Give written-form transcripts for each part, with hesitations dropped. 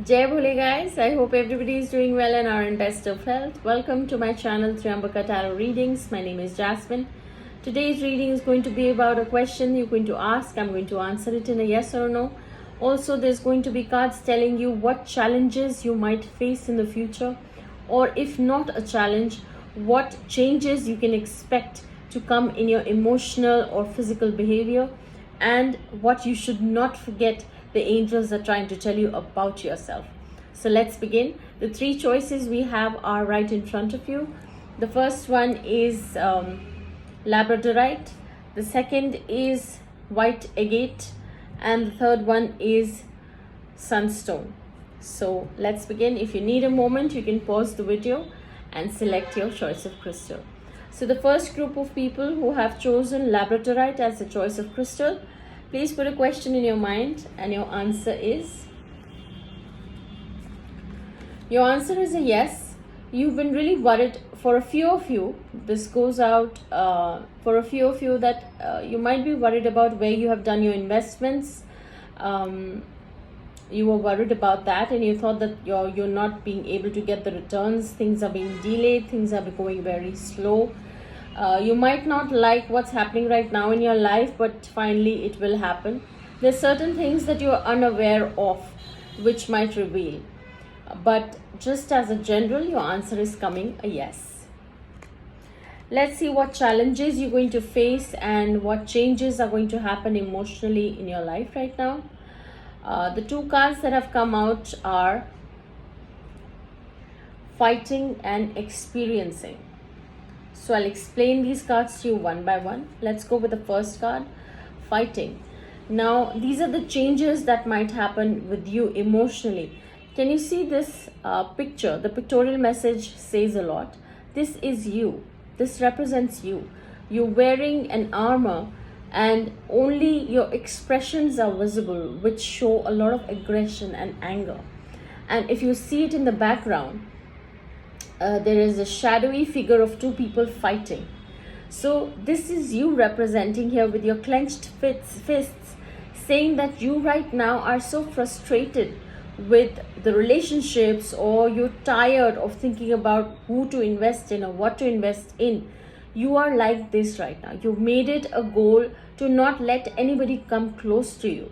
Jai Bhole guys, I hope everybody is doing well and are in best of health. Welcome to my channel Triambaka Tarot Readings. My name is Jasmine. Today's reading is going to be about a question you're going to ask. I'm going to answer it in a yes or no. Also, there's going to be cards telling you what challenges you might face in the future, or if not a challenge, what changes you can expect to come in your emotional or physical behavior, and what you should not forget the angels are trying to tell you about yourself. So let's begin. The three choices we have are right in front of you. The first one is Labradorite, the second is White Agate, and the third one is Sunstone. So let's begin. If you need a moment, you can pause the video and select your choice of crystal. So the first group of people who have chosen Labradorite as the choice of crystal, please put a question in your mind, and your answer is a yes. You've been really worried. For a few of you, this goes out for a few of you that you might be worried about where you have done your investments. You were worried about that, and you thought that you're not being able to get the returns. Things are being delayed. Things are going very slow. You might not like what's happening right now in your life, but finally it will happen. There's certain things that you're unaware of which might reveal. But just as a general, your answer is coming a yes. Let's see what challenges you're going to face and what changes are going to happen emotionally in your life right now. The two cards that have come out are Fighting and Experiencing. So I'll explain these cards to you one by one. Let's go with the first card, Fighting. Now, these are the changes that might happen with you emotionally. Can you see this picture? The pictorial message says a lot. This is you. This represents you. You're wearing an armor, and only your expressions are visible, which show a lot of aggression and anger. And if you see it in the background, there is a shadowy figure of two people fighting. So this is you representing here with your clenched fists, saying that you right now are so frustrated with the relationships, or you're tired of thinking about who to invest in or what to invest in. You are like this right now. You've made it a goal to not let anybody come close to you.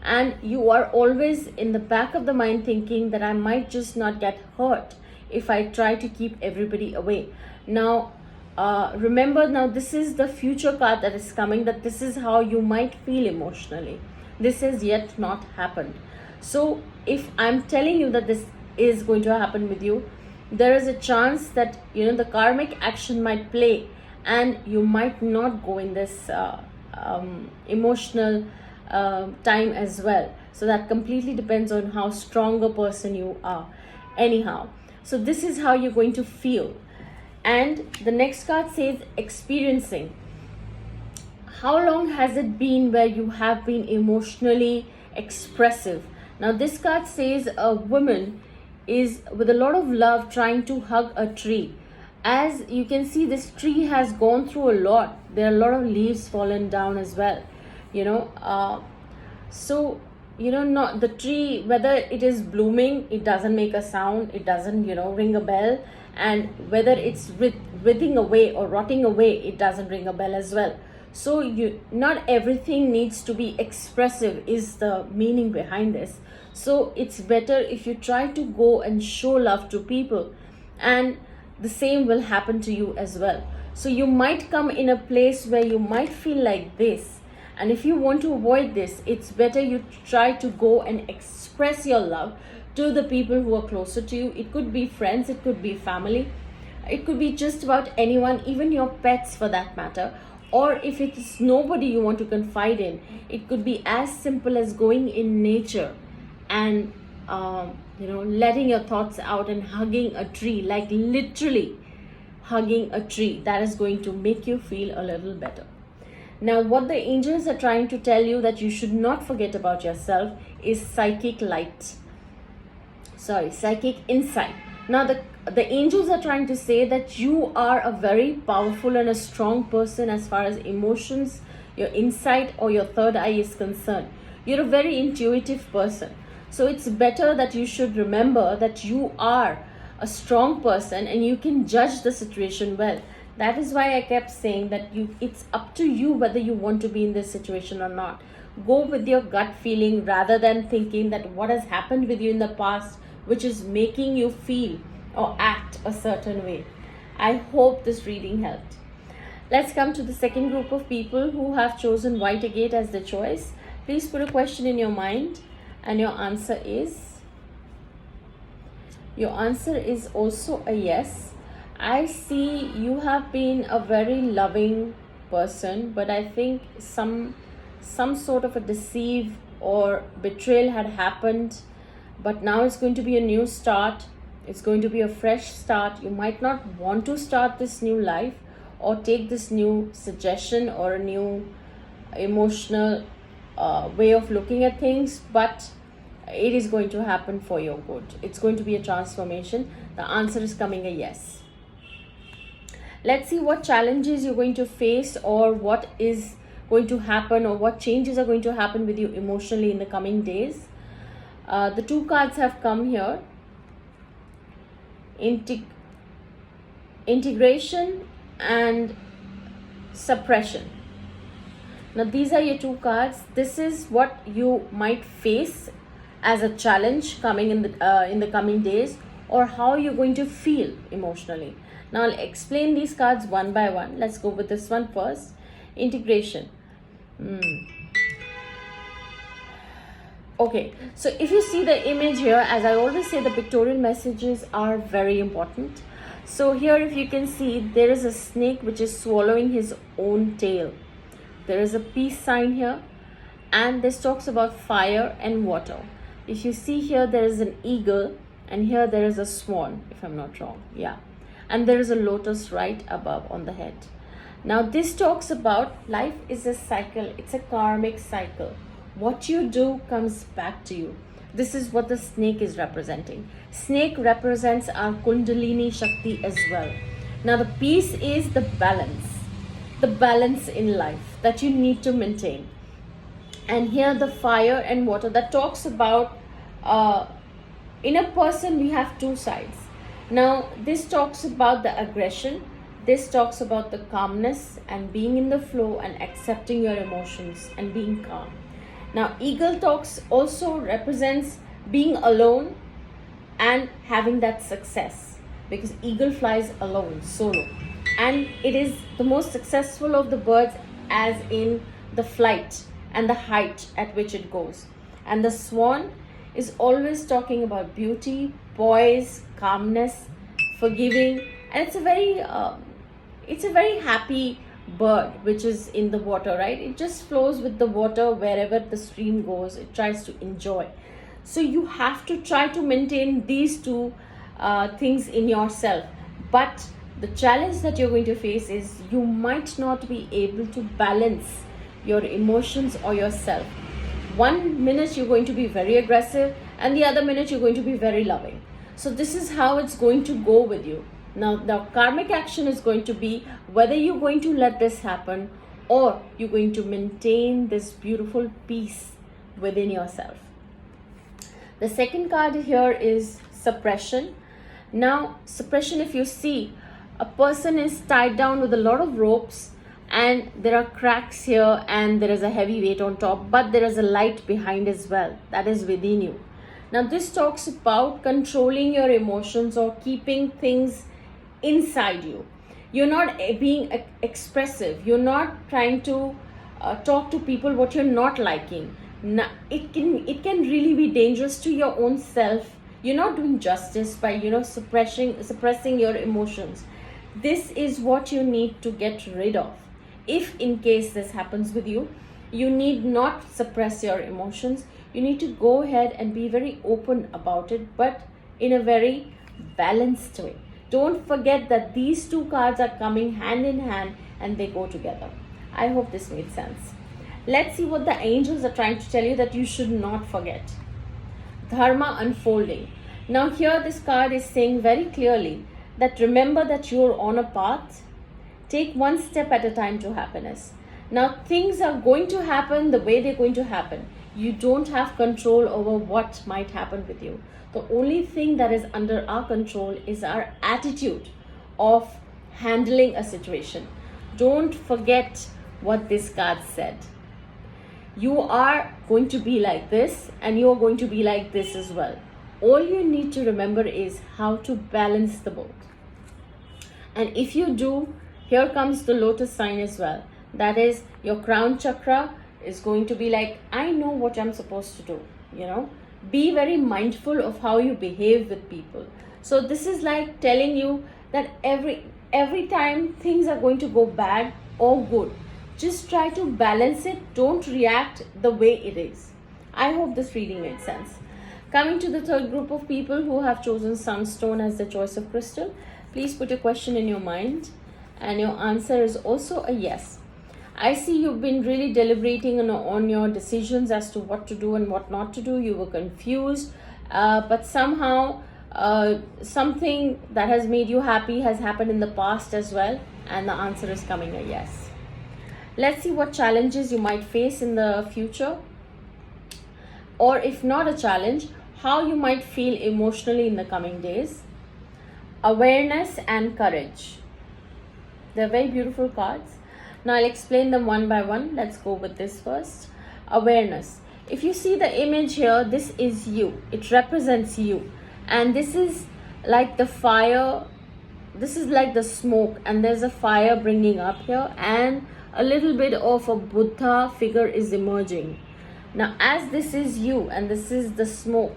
And you are always in the back of the mind thinking that I might just not get hurt if I try to keep everybody away. Now, remember, now this is the future card that is coming, that this is how you might feel emotionally. This has yet not happened. So if I'm telling you that this is going to happen with you, there is a chance that the karmic action might play, and you might not go in this emotional time as well. So that completely depends on how strong a person you are. Anyhow, so this is how you're going to feel. And the next card says Experiencing. How long has it been where you have been emotionally expressive? Now this card says a woman is with a lot of love trying to hug a tree. As you can see, this tree has gone through a lot. There are a lot of leaves fallen down as well. So not the tree, whether it is blooming, it doesn't make a sound, it doesn't ring a bell, and whether it's withing away or rotting away, it doesn't ring a bell as well. So not everything needs to be expressive is the meaning behind this. So it's better if you try to go and show love to people, and the same will happen to you as well. So you might come in a place where you might feel like this, and if you want to avoid this, it's better you try to go and express your love to the people who are closer to you. It could be friends, it could be family, it could be just about anyone, even your pets for that matter. Or if it's nobody you want to confide in, it could be as simple as going in nature and letting your thoughts out and hugging a tree, like literally hugging a tree. That is going to make you feel a little better. Now, what the angels are trying to tell you that you should not forget about yourself is psychic insight. Now, the angels are trying to say that you are a very powerful and a strong person as far as emotions, your insight, or your third eye is concerned. You're a very intuitive person. So it's better that you should remember that you are a strong person and you can judge the situation well. That is why I kept saying that it's up to you whether you want to be in this situation or not. Go with your gut feeling rather than thinking that what has happened with you in the past which is making you feel or act a certain way. I hope this reading helped. Let's come to the second group of people who have chosen white agate as their choice. Please put a question in your mind, and your answer is also a yes. I see you have been a very loving person, but I think some sort of a deceive or betrayal had happened, but now it's going to be a new start. It's going to be a fresh start. You might not want to start this new life or take this new suggestion or a new emotional way of looking at things, but it is going to happen for your good. It's going to be a transformation. The answer is coming a yes. Let's see what challenges you're going to face, or what is going to happen, or what changes are going to happen with you emotionally in the coming days. The two cards have come here. Integration and suppression. Now these are your two cards. This is what you might face as a challenge coming in the coming days, or how you're going to feel emotionally. Now I'll explain these cards one by one. Let's go with this one first. Integration. Okay, so if you see the image here, as I always say, the pictorial messages are very important. So here, if you can see, there is a snake which is swallowing his own tail. There is a peace sign here, and this talks about fire and water. If you see here, there is an eagle, and here there is a swan, if I'm not wrong. Yeah, and there is a lotus right above on the head. Now this talks about life is a cycle. It's a karmic cycle. What you do comes back to you. This is what the snake is representing. Snake represents our Kundalini Shakti as well. Now the peace is the balance in life that you need to maintain. And here the fire and water, that talks about in a person we have two sides. Now this talks about the aggression. This talks about the calmness and being in the flow and accepting your emotions and being calm. Now eagle talks also represents being alone and having that success, because eagle flies alone, solo, and it is the most successful of the birds as in the flight and the height at which it goes. And the swan is always talking about beauty, poise, calmness, forgiving, and it's a very happy bird which is in the water, right? It just flows with the water wherever the stream goes. It tries to enjoy. So you have to try to maintain these two things in yourself. But the challenge that you're going to face is you might not be able to balance your emotions or yourself. 1 minute you're going to be very aggressive, and the other minute you're going to be very loving. So this is how it's going to go with you. Now the karmic action is going to be whether you're going to let this happen or you're going to maintain this beautiful peace within yourself. The second card here is suppression. Now suppression, if you see, a person is tied down with a lot of ropes, and there are cracks here, and there is a heavy weight on top, but there is a light behind as well that is within you. Now this talks about controlling your emotions or keeping things inside you. You're not being expressive. You're not trying to talk to people what you're not liking. Now, it can really be dangerous to your own self. You're not doing justice by suppressing your emotions. This is what you need to get rid of. If in case this happens with you, you need not suppress your emotions. You need to go ahead and be very open about it, but in a very balanced way. Don't forget that these two cards are coming hand in hand and they go together. I hope this made sense. Let's see what the angels are trying to tell you that you should not forget. Dharma unfolding. Now here this card is saying very clearly that remember that you're on a path. Take one step at a time to happiness. Now things are going to happen the way they're going to happen. You don't have control over what might happen with you. The only thing that is under our control is our attitude of handling a situation. Don't forget what this card said. You are going to be like this, and you are going to be like this as well. All you need to remember is how to balance the both. And if you do, here comes the lotus sign as well. That is, your crown chakra is going to be like, I know what I'm supposed to do, you know. Be very mindful of how you behave with people. So this is like telling you that every time things are going to go bad or good, just try to balance it. Don't react the way it is. I hope this reading made sense. Coming to the third group of people who have chosen sunstone as the choice of crystal, please put a question in your mind, and your answer is also a yes. I see you've been really deliberating on your decisions as to what to do and what not to do. You were confused, but somehow something that has made you happy has happened in the past as well, and the answer is coming a yes. Let's see what challenges you might face in the future, or if not a challenge, how you might feel emotionally in the coming days. Awareness and courage. They're very beautiful cards. Now I'll explain them one by one. Let's go with this first. Awareness. If you see the image here, this is you. It represents you. And this is like the fire. This is like the smoke, and there's a fire bringing up here, and a little bit of a Buddha figure is emerging. Now, as this is you and this is the smoke,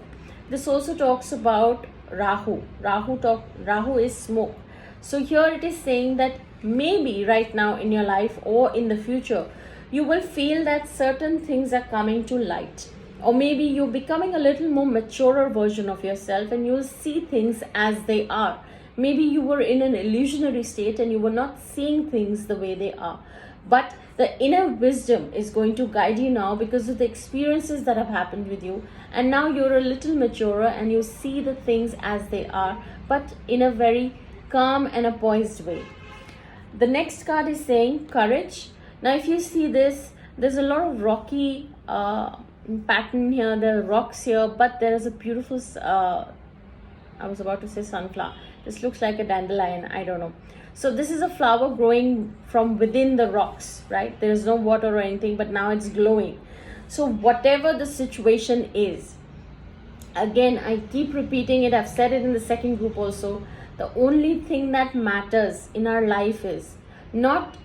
this also talks about Rahu. Rahu is smoke. So here it is saying that maybe right now in your life or in the future, you will feel that certain things are coming to light. Or maybe you're becoming a little more maturer version of yourself, and you'll see things as they are. Maybe you were in an illusionary state and you were not seeing things the way they are. But the inner wisdom is going to guide you now because of the experiences that have happened with you. And now you're a little maturer and you see the things as they are, but in a very calm and a poised way. The next card is saying courage. Now if you see this, there's a lot of rocky pattern here. There are rocks here, but there is a beautiful, I was about to say sunflower. This looks like a dandelion, I don't know. So this is a flower growing from within the rocks, right? There is no water or anything, but now it's glowing. So whatever the situation is, again, I keep repeating it. I've said it in the second group also. The only thing that matters in our life is not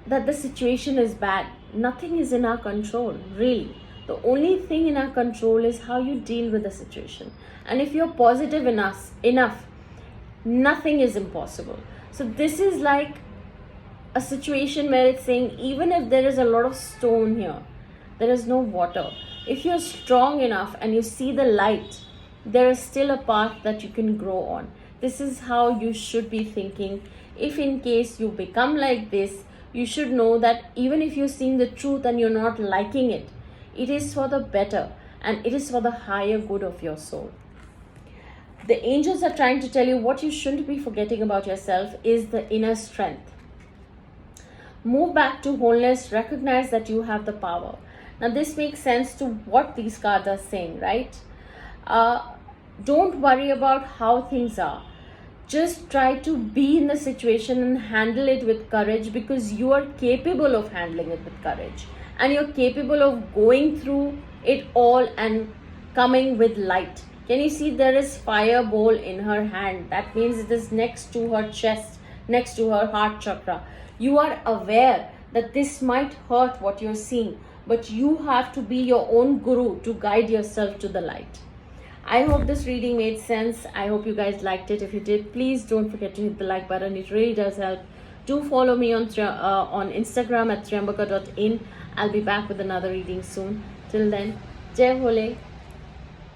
that the situation is bad. Nothing is in our control, really. The only thing in our control is how you deal with the situation. And if you're positive enough, nothing is impossible. So this is like a situation where it's saying, even if there is a lot of stone here, there is no water. If you're strong enough and you see the light, there is still a path that you can grow on. This is how you should be thinking. If in case you become like this, you should know that even if you're seeing the truth and you're not liking it, it is for the better and it is for the higher good of your soul. The angels are trying to tell you what you shouldn't be forgetting about yourself is the inner strength. Move back to wholeness, recognize that you have the power. Now this makes sense to what these cards are saying, right? Don't worry about how things are. Just try to be in the situation and handle it with courage, because you are capable of handling it with courage. And you're capable of going through it all and coming with light. Can you see there is fireball in her hand? That means it is next to her chest, next to her heart chakra. You are aware that this might hurt what you're seeing, but you have to be your own guru to guide yourself to the light. I hope this reading made sense. I hope you guys liked it. If you did, please don't forget to hit the like button. It really does help. Do follow me on Instagram at triambaka.in. I'll be back with another reading soon. Till then, Jai Bhole.